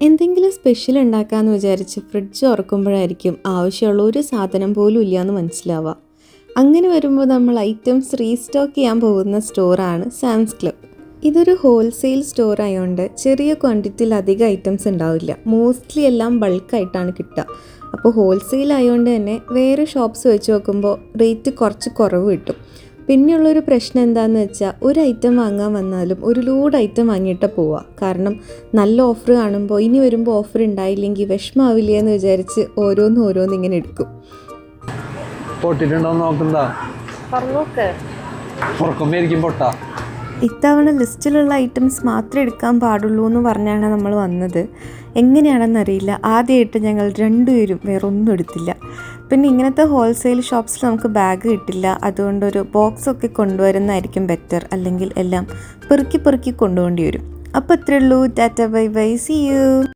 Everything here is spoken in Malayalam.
എന്തെങ്കിലും സ്പെഷ്യൽ ഉണ്ടാക്കാമെന്ന് വിചാരിച്ച് ഫ്രിഡ്ജ് തുറക്കുമ്പോഴായിരിക്കും ആവശ്യമുള്ള ഒരു സാധനം പോലും ഇല്ലയെന്ന് മനസ്സിലാവുക. അങ്ങനെ വരുമ്പോൾ നമ്മൾ ഐറ്റംസ് റീസ്റ്റോക്ക് ചെയ്യാൻ പോകുന്ന സ്റ്റോറാണ് സാംസ് ക്ലബ്. ഇതൊരു ഹോൾസെയിൽ സ്റ്റോർ ആയതുകൊണ്ട് ചെറിയ ക്വാണ്ടിറ്റിയിൽ അധികം ഐറ്റംസ് ഉണ്ടാവില്ല. മോസ്റ്റ്ലി എല്ലാം ബൾക്കായിട്ടാണ് കിട്ടുക. അപ്പോൾ ഹോൾസെയിൽ ആയതുകൊണ്ട് തന്നെ വേറെ ഷോപ്സ് വെച്ച് നോക്കുമ്പോൾ റേറ്റ് കുറച്ച് കുറവ് കിട്ടും. പിന്നെയുള്ളൊരു പ്രശ്നം എന്താണെന്ന് വെച്ചാൽ ഒരു ഐറ്റം വാങ്ങാൻ വന്നാലും ഒരു ലോഡ് ഐറ്റം വാങ്ങിയിട്ട് പോവുക. കാരണം നല്ല ഓഫർ കാണുമ്പോൾ ഇനി വരുമ്പോൾ ഓഫർ ഉണ്ടായില്ലെങ്കിൽ വിഷമാവില്ല എന്ന് വിചാരിച്ച് ഓരോന്ന് ഇങ്ങനെ എടുക്കും. ഇത്തവണ ലിസ്റ്റിലുള്ള ഐറ്റംസ് മാത്രമേ എടുക്കാൻ പാടുള്ളൂ എന്ന് പറഞ്ഞാണ് നമ്മൾ വന്നത്. എങ്ങനെയാണെന്നറിയില്ല, ആദ്യമായിട്ട് ഞങ്ങൾ രണ്ടുപേരും വേറൊന്നും എടുത്തില്ല. പിന്നെ ഇങ്ങനത്തെ ഹോൾസെയിൽ ഷോപ്സിൽ നമുക്ക് ബാഗ് കിട്ടില്ല. അതുകൊണ്ടൊരു ബോക്സൊക്കെ കൊണ്ടുവരുന്നതായിരിക്കും ബെറ്റർ. അല്ലെങ്കിൽ എല്ലാം പെറുക്കി കൊണ്ടുപോകേണ്ടി വരും. അപ്പോൾ ഇത്രയേ ഉള്ളൂ. Tata bye bye, see U.